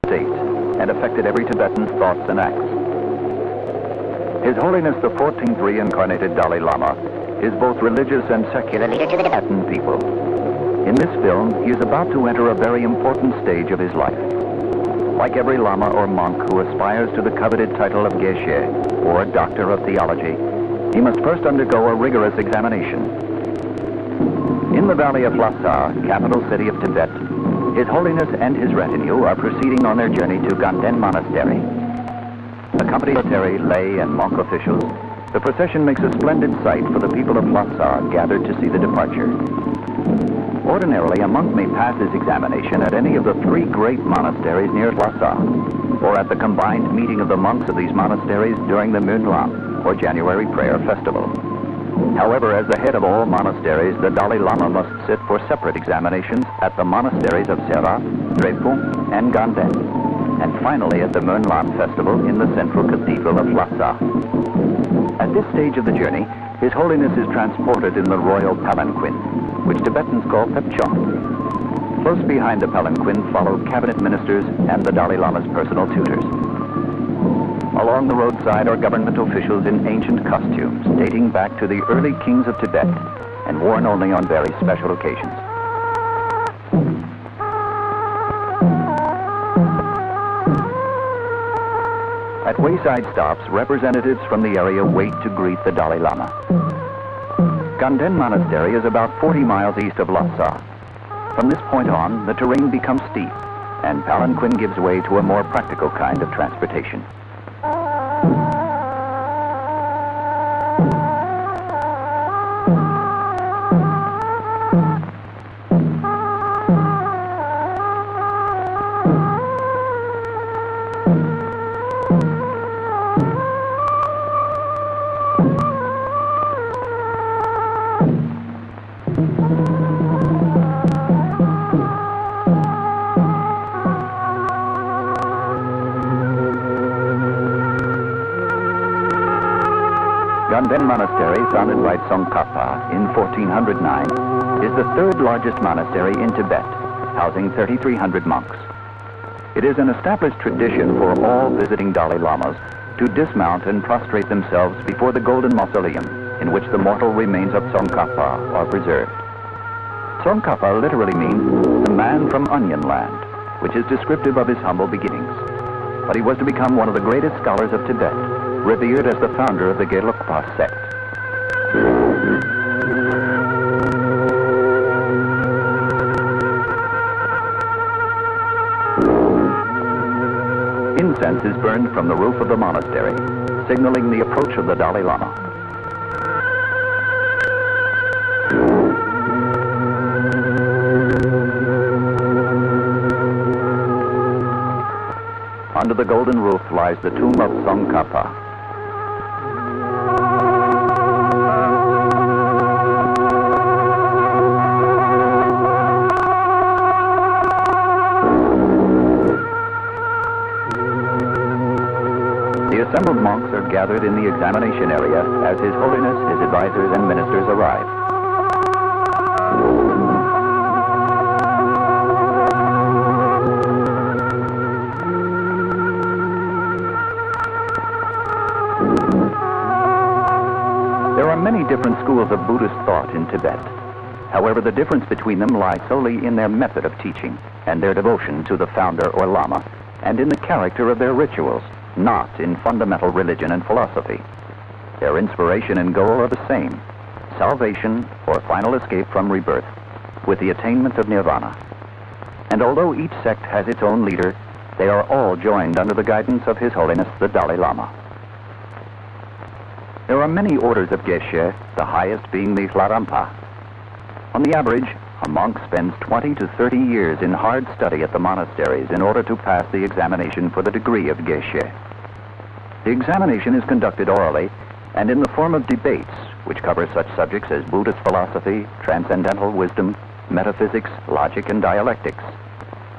state and affected every Tibetan's thoughts and acts. His Holiness the 14th Reincarnated Dalai Lama is both religious and secular leader to the Tibetan people. In this film, he is about to enter a very important stage of his life. Like every Lama or monk who aspires to the coveted title of Geshe, or Doctor of Theology, he must first undergo a rigorous examination. In the valley of Lhasa, capital city of Tibet, His Holiness and his retinue are proceeding on their journey to Ganden Monastery. Accompanied by military, lay, and monk officials, the procession makes a splendid sight for the people of Lhasa gathered to see the departure. Ordinarily, a monk may pass his examination at any of the 3 great monasteries near Lhasa, or at the combined meeting of the monks of these monasteries during the Mönlam, or January Prayer Festival. However, as the head of all monasteries, the Dalai Lama must sit for separate examinations at the monasteries of Sera, Drepung, and Ganden, and finally at the Mönlam Festival in the central cathedral of Lhasa. At this stage of the journey, His Holiness is transported in the royal palanquin, which Tibetans call pepchon. Close behind the palanquin follow cabinet ministers and the Dalai Lama's personal tutors. Along the roadside are government officials in ancient costumes dating back to the early kings of Tibet and worn only on very special occasions. At wayside stops, representatives from the area wait to greet the Dalai Lama. Ganden Monastery is about 40 miles east of Lhasa. From this point on, the terrain becomes steep, and palanquin gives way to a more practical kind of transportation. Ganden Monastery, founded by Tsongkhapa in 1409, is the 3rd largest monastery in Tibet, housing 3,300 monks. It is an established tradition for all visiting Dalai Lamas to dismount and prostrate themselves before the golden mausoleum in which the mortal remains of Tsongkhapa are preserved. Tsongkhapa literally means the man from Onion Land, which is descriptive of his humble beginnings. But he was to become one of the greatest scholars of Tibet, revered as the founder of the Lhoka sect. Incense is burned from the roof of the monastery, signaling the approach of the Dalai Lama. Under the golden roof lies the tomb of Tsongkhapa. The assembled monks are gathered in the examination area as His Holiness, his advisors, and ministers arrive. There are many different schools of Buddhist thought in Tibet. However, the difference between them lies solely in their method of teaching and their devotion to the founder or Lama, and in the character of their rituals, not in fundamental religion and philosophy. Their inspiration and goal are the same: salvation or final escape from rebirth, with the attainment of nirvana. And although each sect has its own leader, they are all joined under the guidance of His Holiness the Dalai Lama. There are many orders of Geshe, the highest being the Kleikamp. On the average, a monk spends 20 to 30 years in hard study at the monasteries in order to pass the examination for the degree of Geshe. The examination is conducted orally and in the form of debates, which cover such subjects as Buddhist philosophy, transcendental wisdom, metaphysics, logic, and dialectics.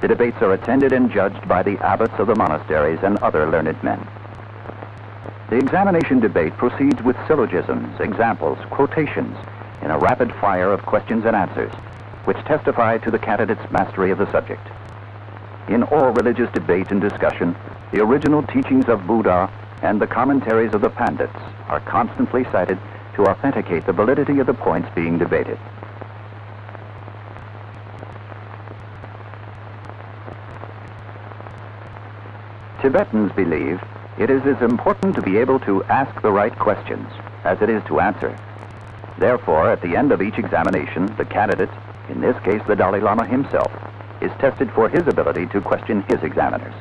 The debates are attended and judged by the abbots of the monasteries and other learned men. The examination debate proceeds with syllogisms, examples, quotations, in a rapid fire of questions and answers, which testify to the candidate's mastery of the subject. In all religious debate and discussion, the original teachings of Buddha and the commentaries of the Pandits are constantly cited to authenticate the validity of the points being debated. Tibetans believe it is as important to be able to ask the right questions as it is to answer. Therefore, at the end of each examination, the candidate, in this case the Dalai Lama himself, is tested for his ability to question his examiners.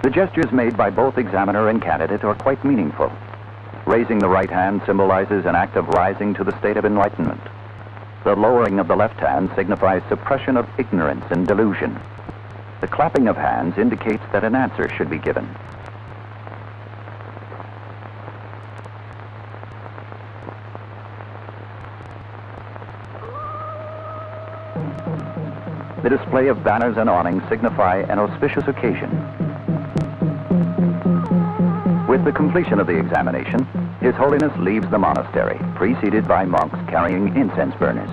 The gestures made by both examiner and candidate are quite meaningful. Raising the right hand symbolizes an act of rising to the state of enlightenment. The lowering of the left hand signifies suppression of ignorance and delusion. The clapping of hands indicates that an answer should be given. The display of banners and awnings signify an auspicious occasion. With the completion of the examination, His Holiness leaves the monastery, preceded by monks carrying incense burners,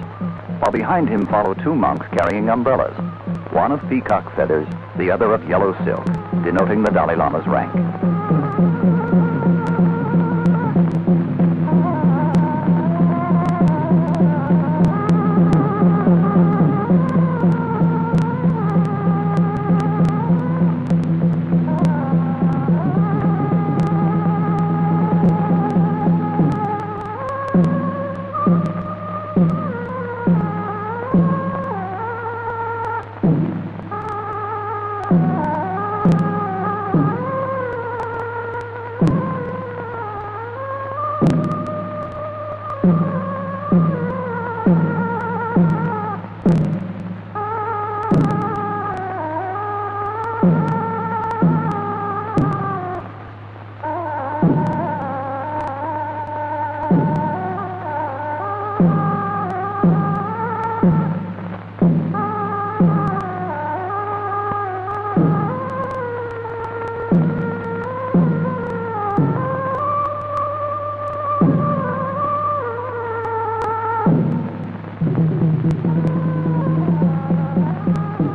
while behind him follow two monks carrying umbrellas, one of peacock feathers, the other of yellow silk, denoting the Dalai Lama's rank.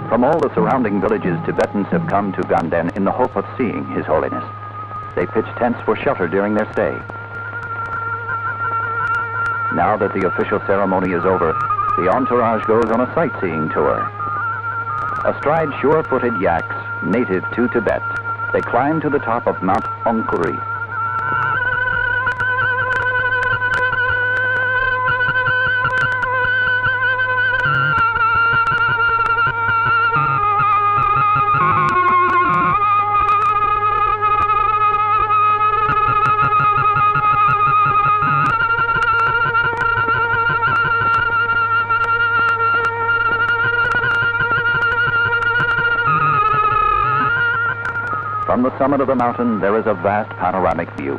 From all the surrounding villages, Tibetans have come to Ganden in the hope of seeing His Holiness. They pitch tents for shelter during their stay. Now that the official ceremony is over, the entourage goes on a sightseeing tour. Astride sure-footed yaks native to Tibet, they climb to the top of Mount Ongkuri. From the summit of the mountain, there is a vast panoramic view.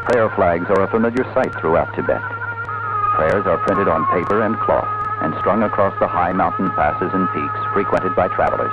Prayer flags are a familiar sight throughout Tibet. Prayers are printed on paper and cloth and strung across the high mountain passes and peaks frequented by travelers.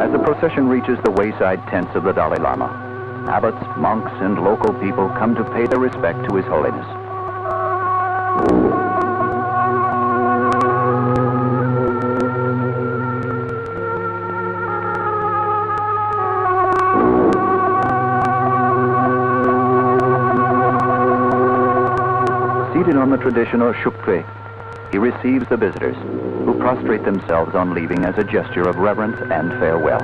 As the procession reaches the wayside tents of the Dalai Lama, abbots, monks, and local people come to pay their respect to His Holiness. Seated on the traditional shukpe, he receives the visitors, who prostrate themselves on leaving as a gesture of reverence and farewell.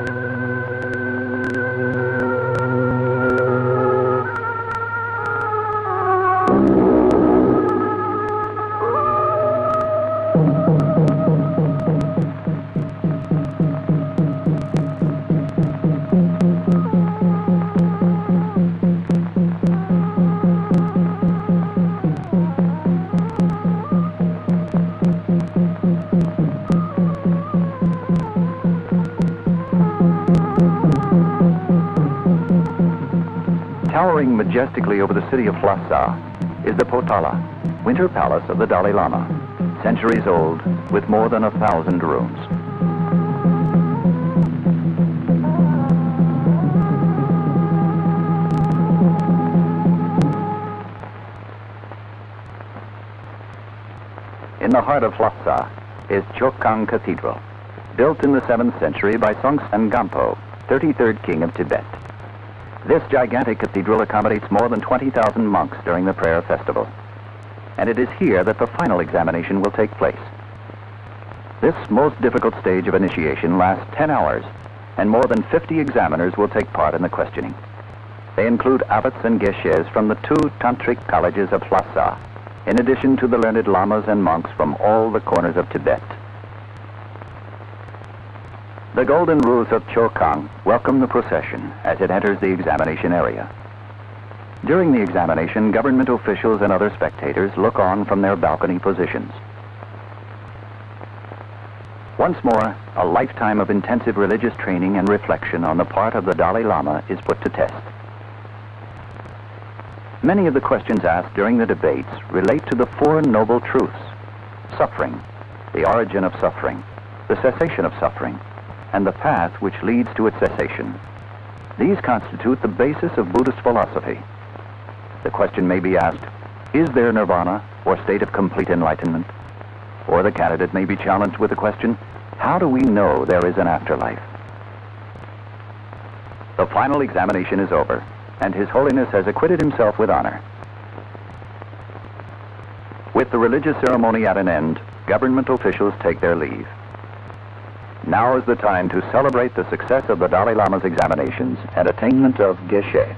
Towering majestically over the city of Lhasa is the Potala, winter palace of the Dalai Lama, centuries old with more than 1,000 rooms. In the heart of Lhasa is Jokhang Cathedral, built in the 7th century by Songtsen Gampo, 33rd king of Tibet. This gigantic cathedral accommodates more than 20,000 monks during the prayer festival, and it is here that the final examination will take place. This most difficult stage of initiation lasts 10 hours, and more than 50 examiners will take part in the questioning. They include abbots and geshes from the 2 tantric colleges of Lhasa, in addition to the learned lamas and monks from all the corners of Tibet. The golden rules of Jokhang welcome the procession as it enters the examination area. During the examination, government officials and other spectators look on from their balcony positions. Once more, a lifetime of intensive religious training and reflection on the part of the Dalai Lama is put to test. Many of the questions asked during the debates relate to the 4 noble truths: suffering, the origin of suffering, the cessation of suffering, and the path which leads to its cessation. These constitute the basis of Buddhist philosophy. The question may be asked, is there nirvana, or state of complete enlightenment? Or the candidate may be challenged with the question, how do we know there is an afterlife? The final examination is over, and His Holiness has acquitted himself with honor. With the religious ceremony at an end, government officials take their leave. Now is the time to celebrate the success of the Dalai Lama's examinations and attainment of Geshe.